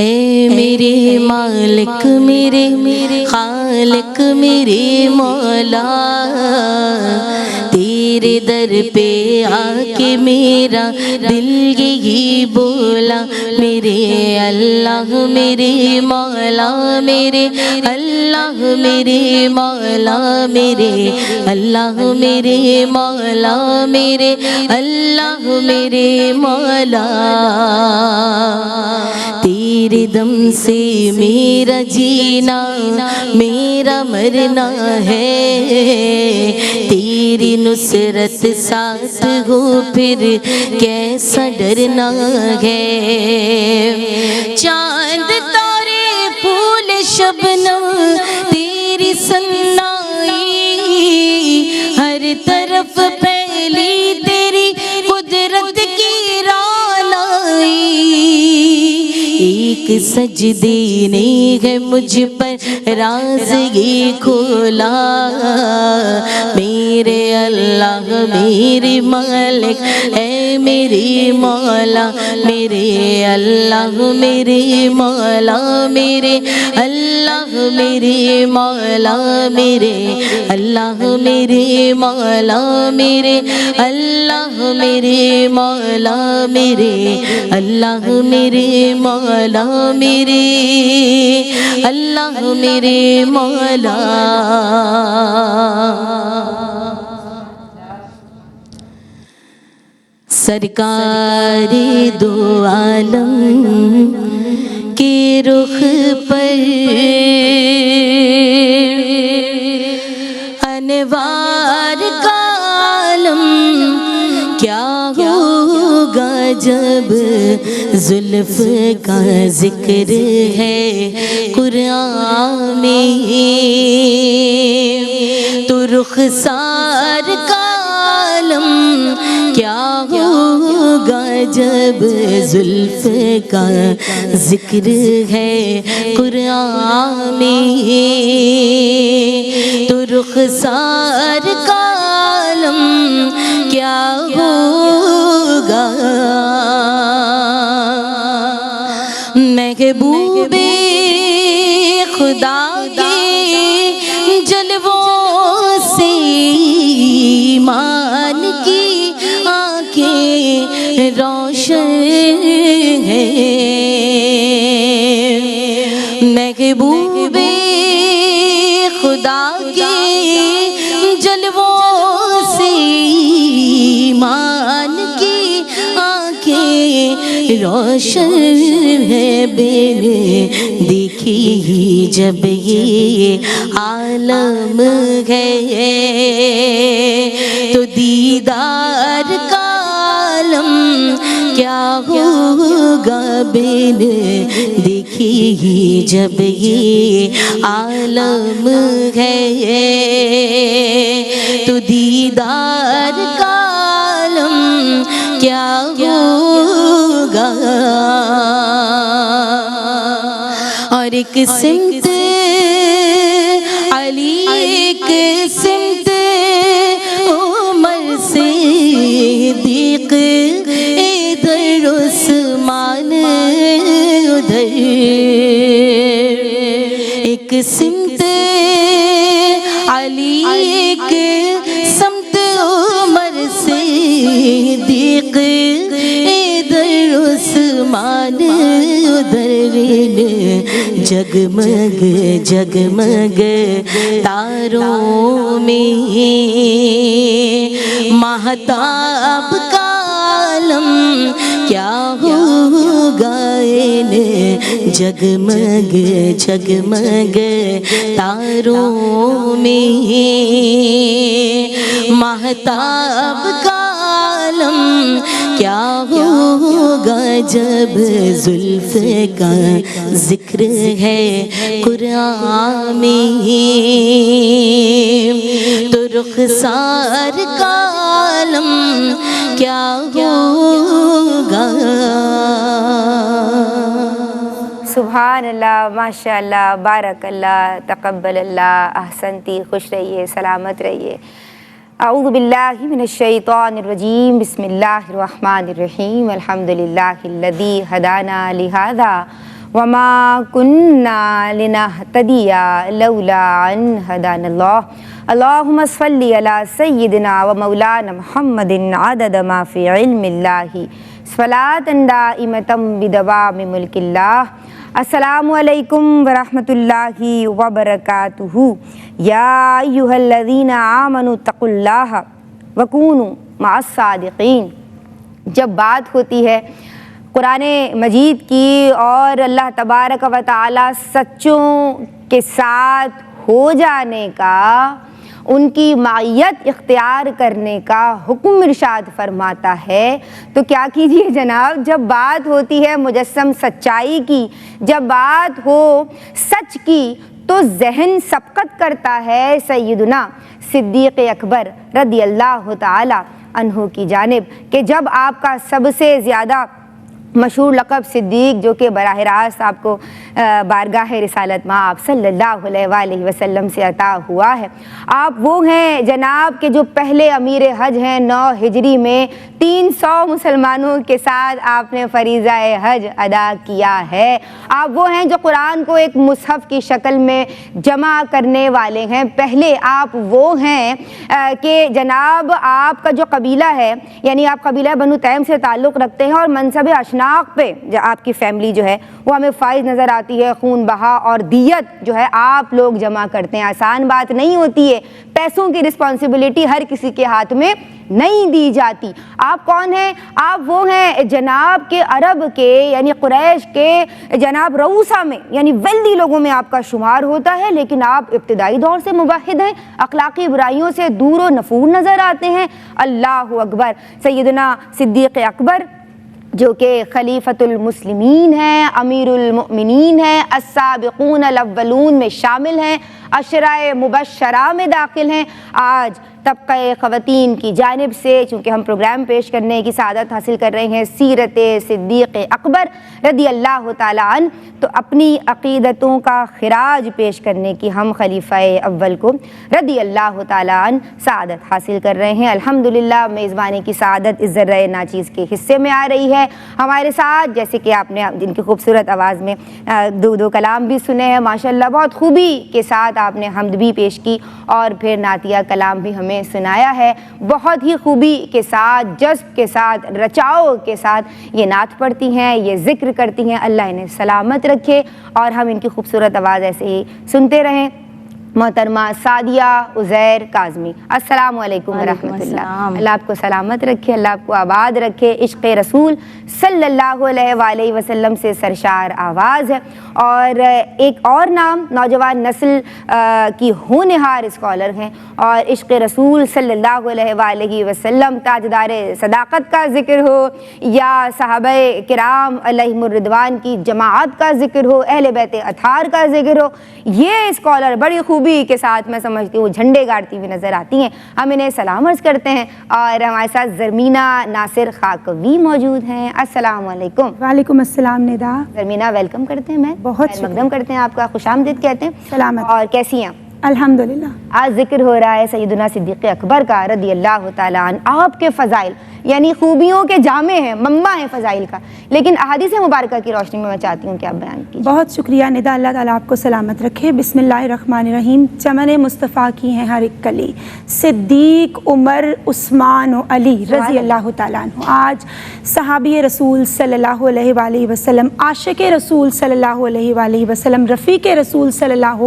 اے میرے مالک میرے خالق میرے مولا، تیرے در پہ آ کے میرا دل یہی بولا، میرے اللہ میرے مولا میرے اللہ میرے مولا میرے اللہ میرے مولا میرے اللہ میرے مولا، تیرے دم سے میرا جینا میرا مرنا ہے، تیری نصرت ساتھ ہو پھر کیسا ڈرنا ہے، چاند تارے پھول شبنم تیری سنائی، ہر طرف پھیلی تیری قدرت کی رانائی، ایک سجدے نے ہے مجھ پر راز یہ کھولا، میرے اللہ میرے مالک اے میرے مولا، میرے اللہ میرے مولا میرے اللہ میرے مولا میرے اللہ میرے مولا میرے اللہ میرے مولا میرے اللہ میرے مولا میرے اللہ میرے مولا، سرکار دو عالم کے رخ پر انوار کا عالم کیا ہوگا جب زلف کا ذکر ہے قرآن میں، تو رخسار کا عالم کیا ہوگا جب زلف کا ذکر ہے قرآن میں، تو رخسار کا عالم کیا ہوگا، محبوب خدا کے جلووں سے ایمان کی آنکھیں روشن ہیں، محبوب خدا کے جلووں سے ایمان کی آنکھیں روشن ہے، بن دیکھی ہی جب یہ عالم ہے تو دیدار کا عالم کیا ہوگا، بن دیکھی ہی جب یہ عالم ہے تو دیدار کا عالم کیا ہوگا، اور ایک سمت علی ایک سمت عمر صدیق ادھر عثمان ادھر، ایک سمت علی ایک سمت عمر صدیق ادھر عثمان ادھر، جگمگ جگمگ تاروں میں مہتاب کا عالم کیا ہوگا، جگمگ جگمگ تاروں میں مہتاب کا عالم کیا ہوگا جب زلف کا ذکر ہے قرآن میں، تو رخسار کا عالم کیا ہوگا۔ سبحان اللہ، ماشاء اللہ، بارک اللہ، تقبل اللہ، احسنتی، خوش رہیے، سلامت رہیے۔ اعوذ باللہ من الشیطان الرجیم، بسم اللہ الرحمن الرحیم، الحمدللہ الذی ہدانا لہذا وما كنا لنهتدي لولا أن هدانا الله اللهم صل على سيدنا ومولانا محمد عدد ما في علم الله صلاة دائمة بدوام ملك الله السلام علیکم ورحمۃ اللہ وبرکاتہ یا ایھا الذین آمنوا اتقوا اللہ وکونوا مع الصادقین۔ جب بات ہوتی ہے قرآن مجید کی اور اللہ تبارک و تعالی سچوں کے ساتھ ہو جانے کا، ان کی معیت اختیار کرنے کا حکم ارشاد فرماتا ہے، تو کیا کیجیے جناب، جب بات ہوتی ہے مجسم سچائی کی، جب بات ہو سچ کی، تو ذہن سبقت کرتا ہے سیدنا صدیق اکبر رضی اللہ تعالی عنہ کی جانب، کہ جب آپ کا سب سے زیادہ مشہور لقب صدیق، جو کہ براہ راست آپ کو بارگاہ رسالت آپ صلی اللہ علیہ وآلہ وسلم سے عطا ہوا ہے، آپ وہ ہیں جناب کہ جو پہلے امیر حج ہیں 9 ہجری میں 300 مسلمانوں کے ساتھ آپ نے فریضہ حج ادا کیا ہے، آپ وہ ہیں جو قرآن کو ایک مصحف کی شکل میں جمع کرنے والے ہیں، پہلے آپ وہ ہیں کہ جناب آپ کا جو قبیلہ ہے، یعنی آپ قبیلہ بنو تیم سے تعلق رکھتے ہیں، اور منصب اشناق پہ جو آپ کی فیملی جو ہے وہ ہمیں فائز نظر آتی ہے، خون بہا اور دیت جو ہے آپ لوگ جمع کرتے ہیں، آسان بات نہیں ہوتی ہے، پیسوں کی رسپانسبلٹی ہر کسی کے ہاتھ میں نہیں دی جاتی۔ آپ کون ہیں؟ آپ وہ ہیں جناب کے عرب کے یعنی قریش کے جناب رؤوسا میں، یعنی ویلدی لوگوں میں آپ کا شمار ہوتا ہے، لیکن آپ ابتدائی دور سے موحد ہیں، اخلاقی برائیوں سے دور و نفور نظر آتے ہیں۔ اللہ اکبر۔ سیدنا صدیق اکبر جو کہ خلیفۃ المسلمین ہیں، امیر المؤمنین ہیں، السابقون الاولون میں شامل ہیں، عشرۂ مبشرہ میں داخل ہیں، آج طبقہ خواتین کی جانب سے چونکہ ہم پروگرام پیش کرنے کی سعادت حاصل کر رہے ہیں سیرت صدیق اکبر رضی اللہ تعالیٰ عنہ، تو اپنی عقیدتوں کا خراج پیش کرنے کی ہم خلیفہ اول کو رضی اللہ تعالیٰ عنہ سعادت حاصل کر رہے ہیں۔ الحمدللہ میزبانی کی سعادت اس ذرہ ناچیز کے حصے میں آ رہی ہے ہمارے ساتھ، جیسے کہ آپ نے جن کی خوبصورت آواز میں دو کلام بھی سنے ہیں، ماشاءاللہ بہت خوبی کے ساتھ آپ نے حمد بھی پیش کی اور پھر نعتیہ کلام بھی ہمیں سنایا ہے، بہت ہی خوبی کے ساتھ، جذب کے ساتھ، رچاؤ کے ساتھ یہ نعت پڑھتی ہیں، یہ ذکر کرتی ہیں، اللہ انہیں سلامت رکھے اور ہم ان کی خوبصورت آواز ایسے ہی سنتے رہیں۔ محترمہ سعدیہ عزیر کاظمی، السلام علیکم ورحمۃ اللہ۔ اللہ آپ کو سلامت رکھے، اللہ آپ کو آباد رکھے۔ عشق رسول صلی اللہ علیہ وآلہ وسلم سے سرشار آواز ہے، اور ایک اور نام نوجوان نسل کی ہونہار اسکالر ہیں، اور عشق رسول صلی اللہ علیہ وآلہ وسلم تاجدار صداقت کا ذکر ہو یا صحابہ کرام علیہم الرضوان کی جماعت کا ذکر ہو، اہل بیت اطہار کا ذکر ہو، یہ اسکالر بڑی خوبی کے ساتھ میں سمجھتی ہوں جھنڈے گاڑتی ہوئی نظر آتی ہیں۔ ہم انہیں سلام عرض کرتے ہیں، اور ہمارے ساتھ زرمینہ ناصر خاکوی موجود ہیں۔ السلام علیکم۔ وعلیکم السلام ندا۔ زرمینہ ویلکم کرتے ہیں، میں بہت مقدم کرتے ہیں آپ کا، خوش آمدید کہتے ہیں۔ سلامت۔ اور کیسی ہیں؟ الحمدللہ۔ آج ذکر ہو رہا ہے سیدنا صدیق اکبر کا رضی اللہ تعالیٰ عنہ، آپ کے فضائل یعنی خوبیوں کے جامع ہیں، منبع ہیں فضائل کا، لیکن احادیث مبارکہ کی روشنی میں چاہتی ہوں کہ آپ بیان کیجیے۔ بہت شکریہ ندا، اللہ تعالیٰ آپ کو سلامت رکھے۔ بسم اللہ الرحمن الرحیم۔ چمن مصطفیٰ کی ہیں ہر ایک کلی، صدیق، عمر، عثمان و علی رضی اللہ تعالیٰ عنہ۔ آج صحابی رسول صلی اللہ علیہ وآلہ وسلم، عاشق رسول صلی اللہ علیہ وآلہ وسلم، رفیق رسول صلی اللہ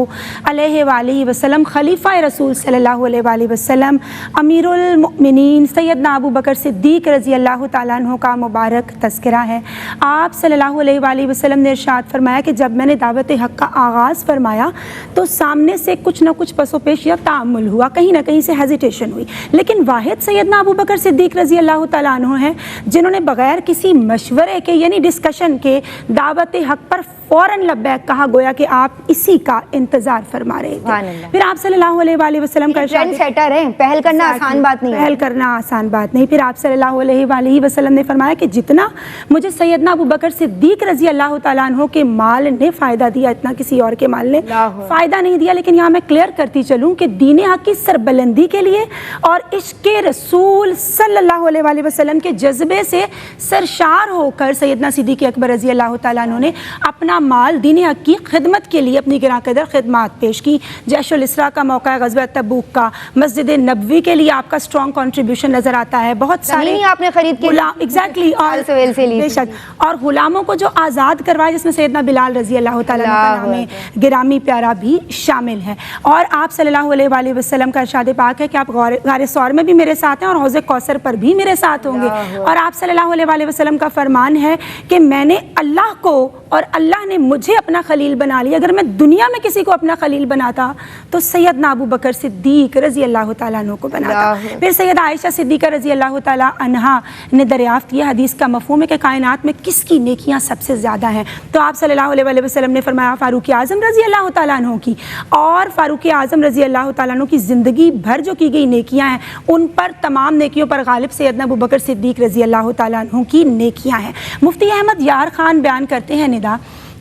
علیہ وآلہ وسلم، خلیفہ رسول صلی اللہ علیہ وآلہ وسلم، امیر المؤمنین سیدنا ابو بکر صدیق رضی اللہ تعالیٰ عنہ کا مبارک تذکرہ ہے۔ آپ صلی اللہ علیہ وآلہ وسلم نے ارشاد فرمایا کہ جب میں نے دعوت حق کا آغاز فرمایا تو سامنے سے کچھ نہ کچھ پس و پیش یا تعامل ہوا، کہیں نہ کہیں سے ہیزیٹیشن ہوئی، لیکن واحد سیدنا ابو بکر صدیق رضی اللہ تعالیٰ عنہ ہیں جنہوں نے بغیر کسی مشورے کے یعنی ڈسکشن کے دعوت حق پر فوراً لبیک کہا، گویا کہ آپ اسی کا انتظار فرما رہے تھے۔ اللہ۔ پھر آپ صلی اللہ علیہ وآلہ وسلم کا ٹرینڈ سیٹر ہیں، پہل کرنا آسان بات نہیں ہے، پہل کرنا آسان بات نہیں۔ پھر آپ صلی اللہ علیہ وآلہ وسلم نے فرمایا کہ جتنا مجھے سیدنا ابو بکر صدیق رضی اللہ تعالیٰ عنہ کے مال نے فائدہ دیا، اتنا کسی اور کے مال نے فائدہ نہیں دیا۔ لیکن یہاں میں کلیئر کرتی چلوں کہ دین حق کی سربلندی کے لیے اور عشق رسول صلی اللہ علیہ وآلہ وسلم کے جذبے سے سرشار ہو کر سیدنا صدیق اکبر رضی اللہ تعالیٰ عنہ نے اپنا مال دین حق کی خدمت کے لیے اپنی گراں قدر خدمات پیش کی۔ جیش الاسراء کا موقع، غزوہ تبوک کا، مسجد نبوی کے لیے آپ کا اسٹرانگ کنٹریبیوشن نظر آتا ہے۔ بہت سارے آپ نے خرید کے ایگزیکٹلی بے شک، اور غلاموں کو جو آزاد کروایا جس میں سیدنا بلال رضی اللہ تعالیٰ عنہ کا نام گرامی پیارا بھی شامل ہے۔ اور آپ صلی اللہ علیہ وآلہ وسلم کا ارشاد پاک ہے کہ آپ غار ثور میں بھی میرے ساتھ ہیں اور حوض کوثر پر بھی میرے ساتھ ہوں گے۔ اور آپ صلی اللہ علیہ وآلہ وسلم کا فرمان ہے کہ میں نے اللہ کو اور اللہ نے مجھے اپنا خلیل بنا لیا۔ اگر میں دنیا میں کسی کو اپنا خلیل بناتا تو سیدنا ابو بکر صدیق رضی اللہ تعالیٰ عنہ کو بناتا۔ پھر سیدہ عائشہ صدیقہ رضی اللہ تعالیٰ عنہا نے دریافت کیا حدیث کا مفہوم ہے کہ کائنات میں کس کی نیکیاں سب سے زیادہ ہیں، تو آپ صلی اللہ علیہ وآلہ وسلم نے فرمایا فاروق اعظم رضی اللہ تعالیٰ عنہ کی۔ اور فاروق اعظم رضی اللہ تعالیٰ عنہ کی زندگی بھر جو کی گئی نیکیاں ہیں ان پر تمام نیکیوں پر غالب سیدنا ابو بکر صدیق رضی اللہ تعالیٰ عنہ کی نیکیاں ہیں۔ مفتی احمد یار خان بیان کرتے ہیں ندا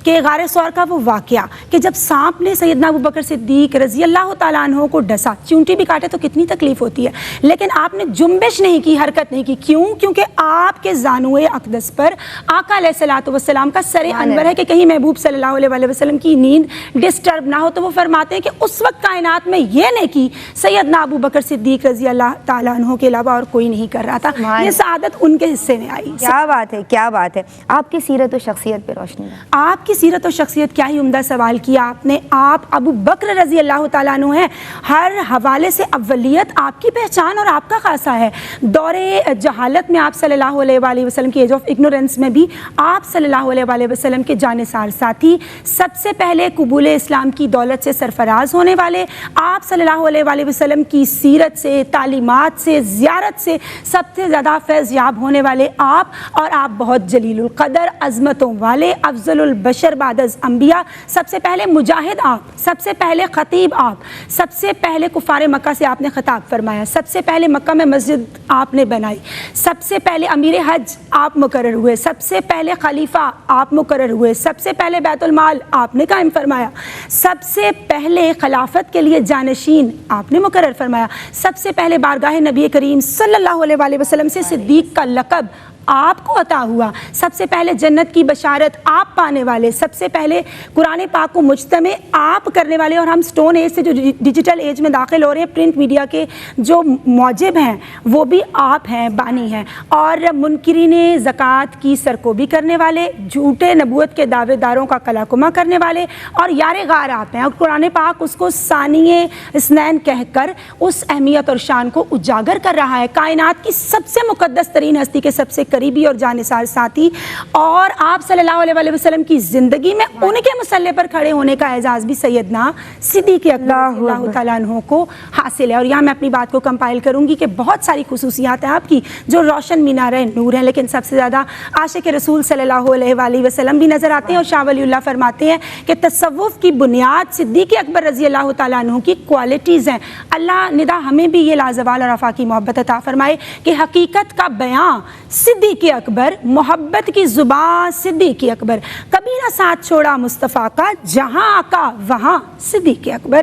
کہ غار ثور کا وہ واقعہ کہ جب سانپ نے سیدنا ابو بکر صدیق رضی اللہ تعالیٰ عنہ کو ڈسا، چونٹی بھی کاٹے تو کتنی تکلیف ہوتی ہے، لیکن آپ نے جنبش نہیں کی، حرکت نہیں کی۔ کیوں؟ کیونکہ آپ کے زانوئے اقدس پر آقا علیہ الصلوۃ والسلام کا سر انور ہے کہ کہیں محبوب صلی اللہ علیہ وآلہ وسلم کی نیند ڈسٹرب نہ ہو۔ تو وہ فرماتے ہیں کہ اس وقت کائنات میں یہ نیکی سیدنا ابو بکر صدیق رضی اللہ تعالیٰ عنہ کے علاوہ اور کوئی نہیں کر رہا تھا۔ یہ سعادت ان کے حصے میں آئی۔ کیا بات ہے، کیا بات ہے۔ آپ کی سیرت و شخصیت پہ روشنی ہے۔ آپ کی سیرت و شخصیت، کیا ہی عمدہ سوال کیا آپ نے۔ آپ ابو بکر رضی اللہ تعالیٰ عنہ ہیں، ہر حوالے سے اولیت آپ کی پہچان اور آپ کا خاصہ ہے۔ دور جہالت میں آپ صلی اللہ علیہ وآلہ وسلم کی ایج آف اگنورنس میں بھی آپ صلی اللہ علیہ وآلہ وسلم کے جانثار ساتھی، سب سے پہلے قبول اسلام کی دولت سے سرفراز ہونے والے، آپ صلی اللہ علیہ وآلہ وسلم کی سیرت سے، تعلیمات سے، زیارت سے سب سے زیادہ فیض یاب ہونے والے آپ، اور آپ بہت جلیل القدر، عظمتوں والے، افضل البشر بعد از انبیاء، سب سے پہلے مجاہد آپ، سب سے پہلے خطیب آپ، سب سے پہلے کفار مکہ سے آپ نے خطاب فرمایا، سب سے پہلے مکہ میں مسجد آپ نے بنائی، سب سے پہلے امیر حج آپ مقرر ہوئے، سب سے پہلے خلیفہ آپ مقرر ہوئے، سب سے پہلے بیت المال آپ نے قائم فرمایا، سب سے پہلے خلافت کے لیے جانشین آپ نے مقرر فرمایا، سب سے پہلے بارگاہ نبی کریم صلی اللہ علیہ وآلہ وسلم سے صدیق کا لقب آپ کو عطا ہوا، سب سے پہلے جنت کی بشارت آپ پانے والے، سب سے پہلے قرآن پاک کو مجتمع آپ کرنے والے، اور ہم سٹون ایج سے جو ڈیجیٹل ایج میں داخل ہو رہے ہیں، پرنٹ میڈیا کے جو موجب ہیں وہ بھی آپ ہیں، بانی ہیں، اور منکرین زکوٰۃ کی سرکوبی کرنے والے، جھوٹے نبوت کے دعوے داروں کا کلا کما کرنے والے، اور یار غار آپ ہیں، اور قرآن پاک اس کو ثانی اثنین کہہ کر اس اہمیت اور شان کو اجاگر کر رہا ہے۔ کائنات کی سب سے مقدس ترین ہستی کے سب سے قریبی اور جانثار ساتھی، اور آپ صلی اللہ علیہ وآلہ وسلم کی زندگی میں ان کے مسلح پر کھڑے ہونے کا اعزاز بھی سیدنا صدیق اکبر رضی اللہ تعالیٰ عنہ کو حاصل ہے۔ اور یہاں میں اپنی بات کو کمپائل کروں گی کہ بہت ساری خصوصیات ہیں آپ کی جو روشن مینارہ نور ہیں، لیکن سب سے زیادہ عاشق رسول صلی اللہ علیہ وآلہ وسلم بھی نظر آتے ہیں۔ اور شاہ ولی اللہ فرماتے ہیں کہ تصوف کی بنیاد صدیق اکبر رضی اللہ تعالیٰ عنہ کی کوالٹیز ہیں۔ اللہ ندا ہمیں بھی یہ لازوال اور آفاقی محبت عطا فرمائے کہ حقیقت کا بیان صدیق اکبر، محبت کی زبان صدیق اکبر، کبھی نہ ساتھ چھوڑا مصطفیٰ کا، جہاں آقا وہاں صدیق اکبر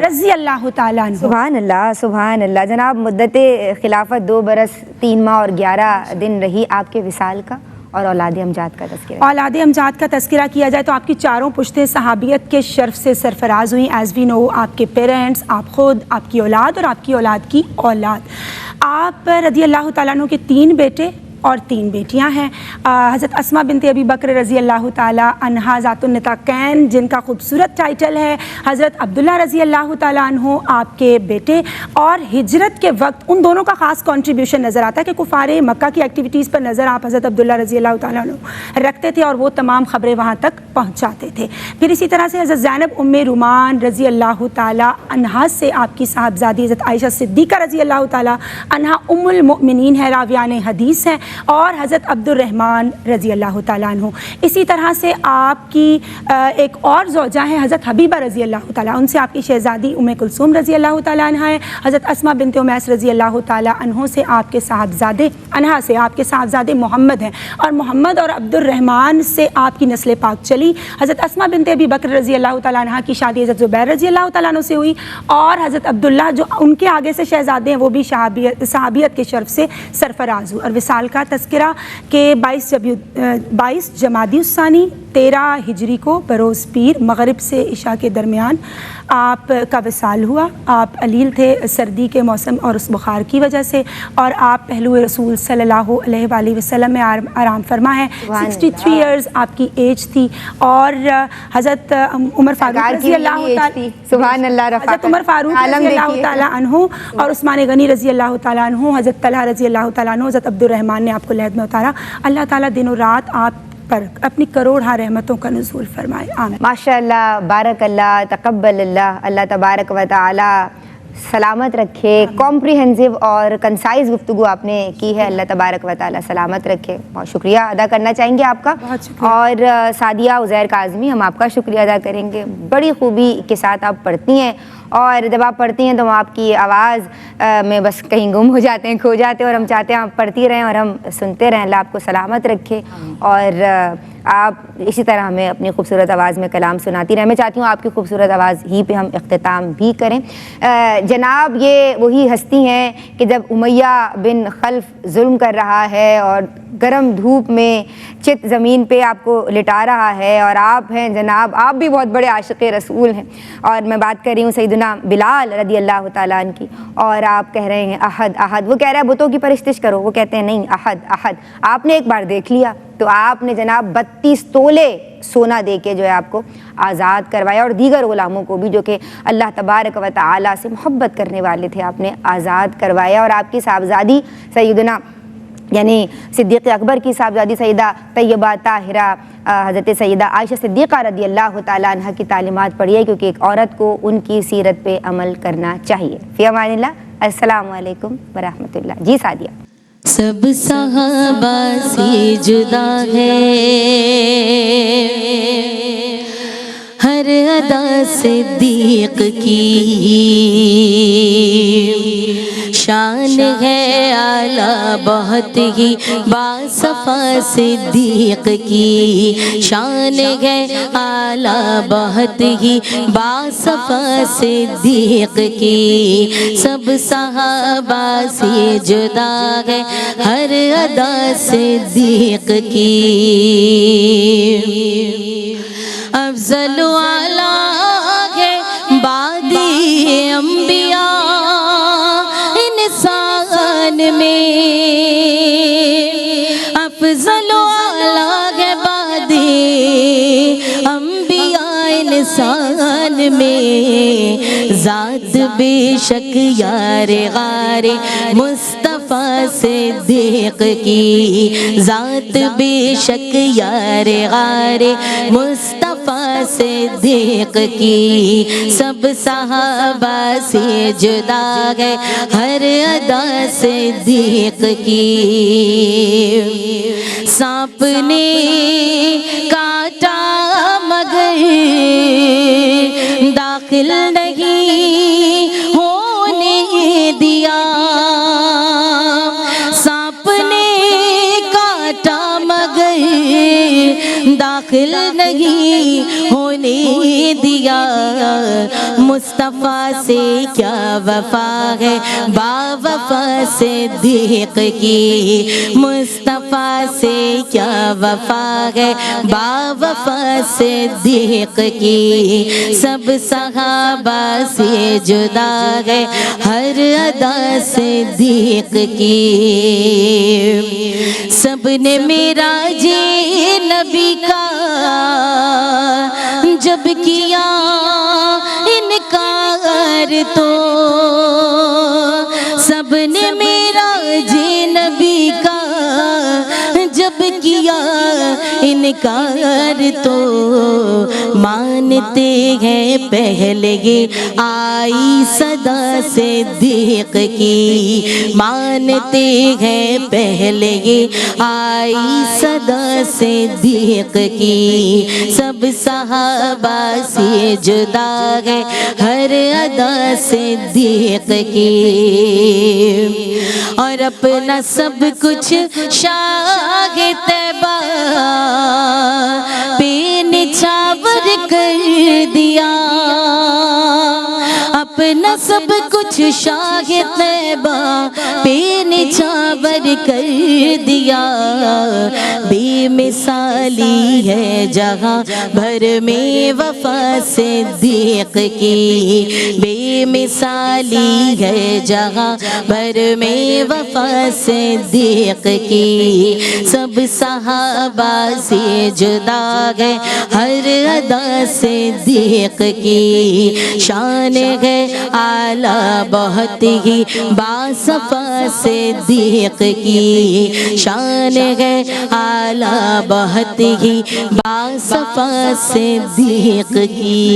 رضی اللہ تعالیٰ عنہ۔ سبحان اللہ، سبحان اللہ۔ جناب، مدت خلافت 2 برس 3 ماہ اور 11 دن رہی آپ کے وصال کا، اور اولاد امجاد کا تذکرہ، اولاد امجاد کا تذکرہ کیا جائے تو آپ کی چاروں پشتیں صحابیت کے شرف سے سرفراز ہوئیں۔ ایز وی نو، آپ کے پیرنٹس، آپ خود، آپ کی اولاد اور آپ کی اولاد کی اولاد، آپ رضی اللہ تعالیٰ عنہ کے 3 بیٹے اور 3 بیٹیاں ہیں۔ حضرت اسماء بنت ابی بکر رضی اللہ تعالیٰ عنہا ذات النطاقین، جن کا خوبصورت ٹائٹل ہے، حضرت عبداللہ رضی اللہ تعالیٰ عنہ آپ کے بیٹے، اور ہجرت کے وقت ان دونوں کا خاص کنٹریبیوشن نظر آتا ہے کہ کفار مکہ کی ایکٹیویٹیز پر نظر آپ حضرت عبداللہ رضی اللہ تعالیٰ عنہ رکھتے تھے، اور وہ تمام خبریں وہاں تک پہنچاتے تھے۔ پھر اسی طرح سے حضرت زینب ام رومان رضی اللہ تعالیٰ عنہا سے آپ کی صاحبزادی حضرت عائشہ صدیقہ رضی اللہ تعالیٰ عنہا ام المؤمنین ہے، راویان حدیث ہیں۔ اور حضرت عبد الرحمن رضی اللہ تعالیٰ عنہ۔ اسی طرح سے آپ کی ایک اور زوجہ ہیں حضرت حبیبہ رضی اللہ تعالیٰ، ان سے آپ کی شہزادی ام کلثوم رضی اللہ تعالیٰ عنہ ہے۔ حضرت اسماء بنت امیس رضی اللہ تعالیٰ عنہ سے آپ کے صاحبزادے محمد ہیں، اور محمد اور عبد الرحمن سے آپ کی نسل پاک چلی۔ حضرت اسماء بنت ابی بکر رضی اللہ تعالیٰ عنہ کی شادی حضرت زبیر رضی اللہ تعالیٰ عنہ سے ہوئی، اور حضرت عبداللہ جو ان کے آگے سے شہزادے ہیں وہ بھی صحابیت کے شرف سے سرفراز ہوئے۔ اور وصال کا تذکرہ کہ 22 جمادی الثانی 13 ہجری کو بروز پیر مغرب سے عشاء کے درمیان آپ کا وصال ہوا۔ آپ علیل تھے سردی کے موسم اور اس بخار کی وجہ سے، اور آپ پہلو رسول صلی اللہ علیہ وآلہ وسلم میں آرام فرما ہیں۔ 63 ایئرز آپ کی ایج تھی، اور حضرت عمر فاروق رضی اللہ تعالیٰ سبحان اللہ، حضرت عمر فاروق رضی اللہ تعالیٰ عنہ اور عثمان غنی رضی اللہ تعالیٰ عنہ، حضرت طلحہ رضی اللہ تعالیٰ عنہ، حضرت عبد الرحمن نے آپ کو لحد میں اتارا۔ اللہ تعالیٰ دن و رات آپ پر اپنی کروڑہ رحمتوں کا نزول فرمائے، آمین۔ ماشاء اللہ، بارک اللہ، تقبل اللہ، اللہ تبارک و تعالی سلامت رکھے۔ کمپریہنسو اور کنسائز گفتگو آپ نے کی ہے، اللہ تبارک و تعالی سلامت رکھے۔ بہت شکریہ ادا کرنا چاہیں گے آپ کا، اور سعدیہ عزیر کاظمی ہم آپ کا شکریہ ادا کریں گے۔ بڑی خوبی کے ساتھ آپ پڑھتی ہیں، اور جب آپ پڑھتی ہیں تو ہم آپ کی آواز میں بس کہیں گم ہو جاتے ہیں، کھو جاتے ہیں، اور ہم چاہتے ہیں آپ پڑھتی رہیں اور ہم سنتے رہیں۔ اللہ آپ کو سلامت رکھے، اور آپ اسی طرح ہمیں اپنی خوبصورت آواز میں کلام سناتی رہیں۔ میں چاہتی ہوں آپ کی خوبصورت آواز ہی پہ ہم اختتام بھی کریں۔ جناب یہ وہی ہستی ہیں کہ جب امیہ بن خلف ظلم کر رہا ہے اور گرم دھوپ میں چت زمین پہ آپ کو لٹا رہا ہے، اور آپ ہیں جناب، آپ بھی بہت بڑے عاشق رسول ہیں، اور میں بات کر رہی ہوں سیدنا بلال رضی اللہ تعالیٰ عنہ کی، اور آپ کہہ رہے ہیں احد احد، وہ کہہ رہا ہے بتوں کی پرستش کرو، وہ کہتے ہیں نہیں احد احد۔ آپ نے ایک بار دیکھ لیا تو آپ نے جناب 32 تولے سونا دے کے جو ہے آپ کو آزاد کروایا، اور دیگر غلاموں کو بھی جو کہ اللہ تبارک و تعالیٰ سے محبت کرنے والے تھے آپ نے آزاد کروایا۔ اور آپ کی صاحبزادی سیدنا یعنی صدیق اکبر کی صاحبزادی سیدہ طیبہ طاہرہ حضرت سیدہ عائشہ صدیقہ رضی اللہ تعالیٰ عنہ کی تعلیمات پڑھی ہے، کیونکہ ایک عورت کو ان کی سیرت پہ عمل کرنا چاہیے۔ فی امان اللہ، السلام علیکم ورحمۃ اللہ۔ جی سعدیہ۔ سب صحابہ سے جدا ہے ہر ادا صدیق کی، شان ہے اعلیٰ بہت ہی باصفا صدیق کی، شان ہے اعلیٰ بہت ہی باصفا صدیق کی، سب صحابہ سے جدا ہے ہر ادا صدیق کی، افضل و اعلیٰ ہے بادی انبیاء انسان میں، افضل و اعلیٰ ہے بادی انبیاء انسان میں، ذات بے شک یار غار مصطفیٰ صدیق کی، ذات بے شک یار غار مصطفیٰ صدیق کی، سب صحابہ سے جدا ہے ہر ادا صدیق کی، سانپ نے کاٹا مگر داخل نہیں ہونے دیا، سانپ نے کاٹا مگر داخل نہیں ہونے دیا، مصطفیٰ سے کیا وفا ہے با وفا صدیق کی، مصطفیٰ سے کیا وفا ہے با وفا صدیق کی، سب صحابہ سے جدا ہے ہر ادا صدیق کی، سب نے معراج نبی کا جب کیا انکار تو، سب نے معراج نبی کا جب کیا انکار تو، مانتے ہیں پہلے یہ آئی صدا صدیق کی، مانتے ہیں پہلے یہ آئی صدا صدیق کی، سب صحابہ سے جدا ہے ہر ادا صدیق کی، اور اپنا سب کچھ شاہ طیبہ پہ نچھاور کر دیا، اپنا سب کچھ شاہ طیبہ پہ نچھاور کر دیا، بے مثالی ہے جہاں بھر میں وفا صدیق کی، بے مثالی ہے جہاں بھر میں وفا صدیق کی، سب صحابہ سے جدا ہے ہر ادا صدیق کی، شان ہے اعلیٰ بہت ہی باصفا صدیق کی، شان ہے اعلیٰ بہت ہی باصفا صدیق کی۔